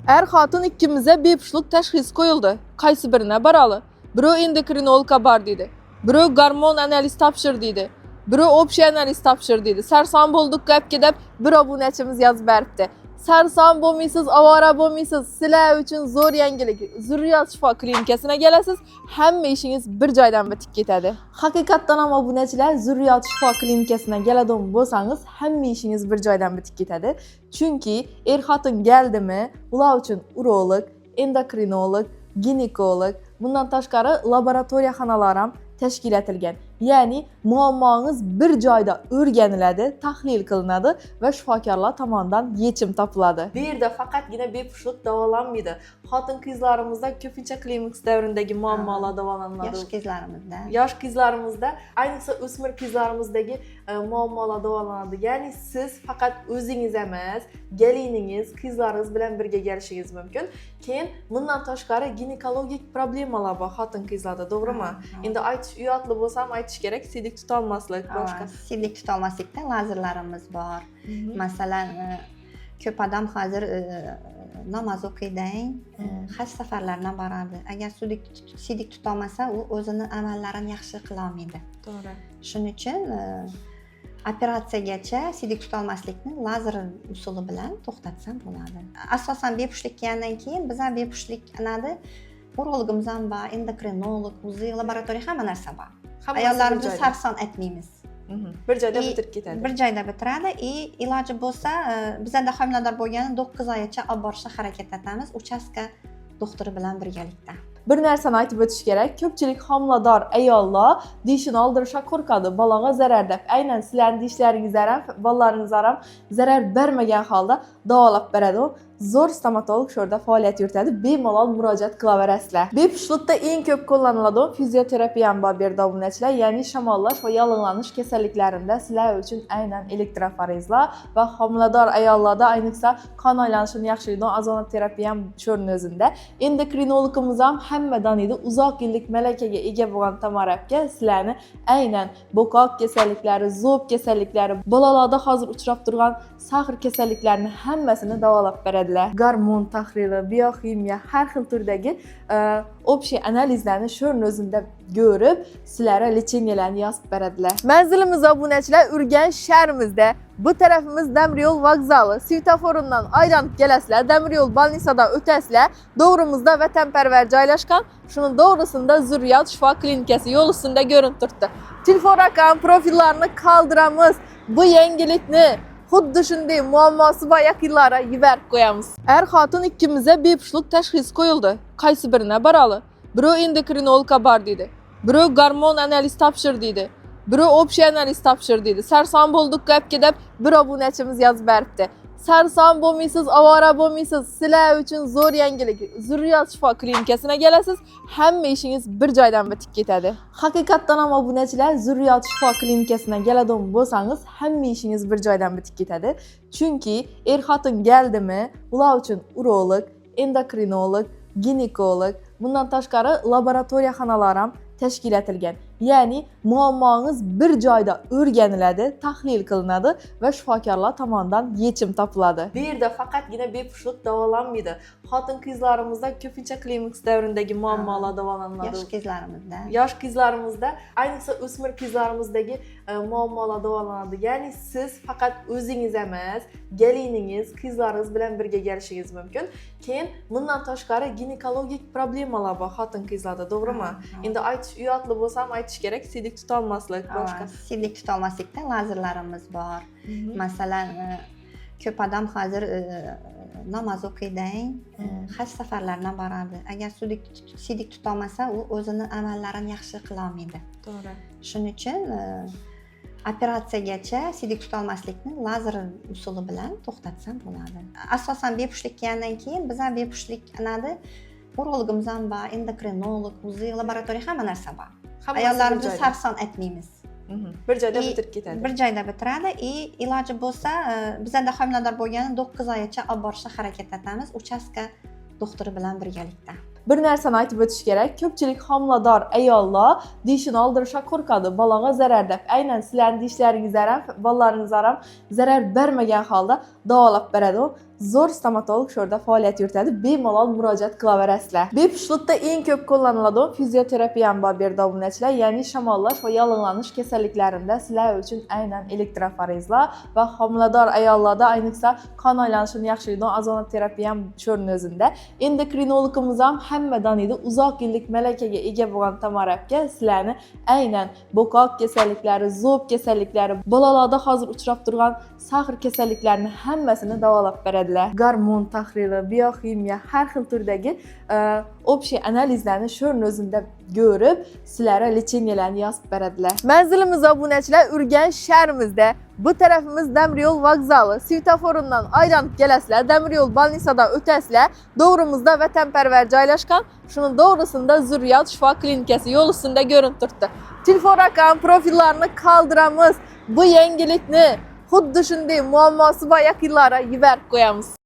Er hatun ikkimize bepuşluk teşhis koyuldu. Qaysi birine baralı. Biri endokrinologga bar dedi. Biri gormon analiz tapşır dedi. Biri общий analiz tapşır dedi. Sarson bulduk gap gedip bir obunachimiz yazıp beripti. Sarson bo'lmaysiz, avara bo'lmaysiz. Sizlar uchun zo'r yangilik. Zurriyat shifo klinikasına kelasiz. Hamma ishingiz bir joydan bitib ketadi. Haqiqatdan ham obunachilar Zurriyat shifo klinikasına keladigan bo'lsangiz, hamma ishingiz bir joydan bitib ketadi. Chunki er-xotin keldimi, ular uchun urolog, endokrinolog, ginekolog, bundan tashqari laboratoriya xonalari ham tashkil etilgan. Ya'ni muammongiz bir joyda o'rganiladi, tahlil qilinadi va shifokorlar tomonidan yechim topiladi. Bu yerda faqatgina bepushtlik davolanmaydi. Xotin-qizlarimizda ko'pincha klimaks davridagi muammolar davolanadi. Yosh qizlarimizda, ayniqsa o'smir qizlarimizdagi muammolar davolanadi. Ya'ni siz faqat o'zingiz emas, geliningiz, qizlaringiz bilan birga kelishingiz mumkin. Keyin bundan tashqari ginekologik problemalar bor xotin-qizlarda, to'g'rimi? Endi aytish uyatli bo'lsam aytish kerak, siydik tutolmaslik boshqa. Siydik tutolmaslikda lazerlarimiz bor. Masalan, ko'p odam hozir namoz o'qiydan, haj safarlaridan boradi. Agar siydik tutolmasa, u o'zini amallarini yaxshi qila olmaydi. To'g'ri. Shuning uchun operatsiyagacha siydik tutolmaslikni lazer usuli bilan to'xtatsam bo'ladi. Asosan bepushtlik kelgandan keyin bizlar bepushtlik anadi urologimiz ham bor, endokrinolog, uzi, laboratoriya hamma narsa bor. Ayollarimizni sarson aytmaymiz. Bir joyda bitirib ketadi. Bir joyda bitiradi. Iloji bo'lsa, bizda homilador bo'lganda 9 oygacha olib borishga harakat etamiz, uchastka doktori bilan birgalikda. Bir narsani aytib o'tish kerak. Ko'pchilik homilador ayollar dishini oldirishga qo'rqadi, bolaga zarar deb. Aynan sizlarning dishlaringiz ham, bolalaringiz ham zarar bermagan holda davolab beradi. Zo'r stomatolog shu yerda faoliyat yuritadi. Bemalol murojaat qilaverasizlar. Bepushtlikda eng ko'p qo'llaniladigan fizioterapiya ham bor bu yerda obunachilar, ya'ni shamollash va yallig'lanish kasalliklarida sizlar uchun aynan elektroforezlar va homilador ayollarda ayniqsa qon aylanishini yaxshilaydigan ozonoterapiya ham shu o'zida. Endokrinologimiz ham hammadan edi uzoq yillik malakaga ega bo'lgan tomorabga sizlarni aynan bo'qoq kasalliklari, zo'b kasalliklari, bolalarda hozir uchrab turgan sag'ir kasalliklarini hammasini davolab beradi. Gormon tahlili, biokimiya, har xil turdagi общий analizlarni shu o'zida ko'rib, sizlarga lecheniyalarni yozib beradilar. Manzilimiz obunachilar Urganch shahrimizda. Bu tarafimiz Damiryo'l vokzali. Svetoforundan aylanib kelasizlar, Damiryo'l bolnisadan o'tasizlar. To'g'rimizda vatanparvar joylashgan. Shuning to'g'risida Zurriyat shifo klinikasi yo'l ustida ko'rinib turibdi. Telefon raqam, profillarni qoldiramiz. Bu yangilikni xuddi shunday muammosi bor yaqinlara yuborib qo'yamiz. Er xotin ikkimize bepushtlik teşhis koyuldu. Qaysi birine baralı. Biri endokrinologga bar dedi. Biri gormon analiz tapşır dedi. Biri общий analiz tapşır dedi. Sarson bulduk gap gedip bir obunachimiz yazıp beripti. Sarson bo'lmaysiz, avara bo'lmaysiz. Sizlar uchun zo'r yangilik. Zurriyat shifo klinikasına kelasiz. Hamma ishingiz bir joydan bitib ketadi. Haqiqatdan ham obunachilar Zurriyat shifo klinikasına keladigan bo'lsangiz, hamma ishingiz bir joydan bitib ketadi. Chunki er-xotin keldimi, ular uchun urolog, endokrinolog, ginekolog, bundan tashqari laboratoriya xonalari ham tashkil etilgan. Ya'ni muammongiz bir joyda o'rganiladi, tahlil qilinadi va shifokorlar tomonidan yechim topiladi. Bu yerda faqatgina bepushtlik davolanmaydi. Xotin-qizlarimizda ko'pincha klimaks davridagi muammolar davolanadi. Yosh qizlarimizda, ayniqsa o'smir qizlarimizdagi muammolar davolanadi. Ya'ni siz faqat o'zingiz emas, geliningiz, qizlaringiz bilan birga kelishingiz mumkin. Keyin bundan tashqari ginekologik problemalar bor xotin-qizlarda, to'g'rimi? Endi aytish uyatli bo'lsam aytish kerak, siydik tutolmaslik boshqa. Siydik tutolmaslikda lazerlarimiz bor. Masalan, ko'p odam hozir namoz o'qiydan, haj safarlaridan boradi. Agar siydik tutolmasa, u o'zini amallarini yaxshi qila olmaydi. To'g'ri. Shuning uchun operatsiyagacha siydik tutolmaslikni lazer usuli bilan to'xtatsam bo'ladi. Asosan bepushtlik kelgandan keyin bizlar bepushtlik anadi urologimiz ham bor, endokrinolog, uzi, laboratoriya hamma narsa bor. Ayollarimizni sarson aytmaymiz. Bir joyda bitirib ketadi. Bir joyda bitiradi. Iloji bo'lsa, bizda homilador bo'lganda 9 oygacha olib borishga harakat etamiz, uchastka doktori bilan birgalikda. Bir narsani aytib o'tish kerak. Ko'pchilik homilador ayollar dishini oldirishga qo'rqadi, bolaga zarar deb. Aynan sizlarning dishlaringiz ham, bolalaringiz ham zarar bermagan holda davolab beradi. zo'r stomatolog şurada faoliyat yuritadi. Bemalol murojaat qilaverasizlar. Bepushtlikda eng ko'p qo'llaniladigan fizioterapiya bor bu yerda obunachilar, ya'ni shamollash va yallig'lanish kasalliklarida sizlar uchun aynan elektroforezlar va homilador ayollarda ayniqsa qon aylanishini yaxshilaydigan ozonoterapiya ham sho'rni o'zida. Endokrinologimiz ham hammadan edi uzoq yillik malakaga ega bo'lgan Tamarabga sizlarni aynan bo'qoq kasalliklari, zo'b kasalliklari, bolalarda hozir uchrab turgan sag'ir kasalliklarini hammasini davolab beradilar. Gormon tahlili, biokimiya, har xil turdagi общий analizlarni sho'rni o'zida ko'rib, sizlarga lecheniyalarni yozib beradilar. Manzilimiz obunachilar Urganch shahrimizda. Bu tarafimiz Damiryo'l vokzali. Svetoforundan aylanib kelasizlar, Damiryo'l bolnitsadan o'tasizlar. To'g'rimizda vatanparvar joylashgan. Shuning to'g'risida Zurriyot shifo klinikasi yo'l ustida ko'rinib turibdi. Telefon raqam, profillarni qoldiramiz. Bu yangilikni xuddi shunday muammosi bor yaqinlarga yuborib qo'yamiz.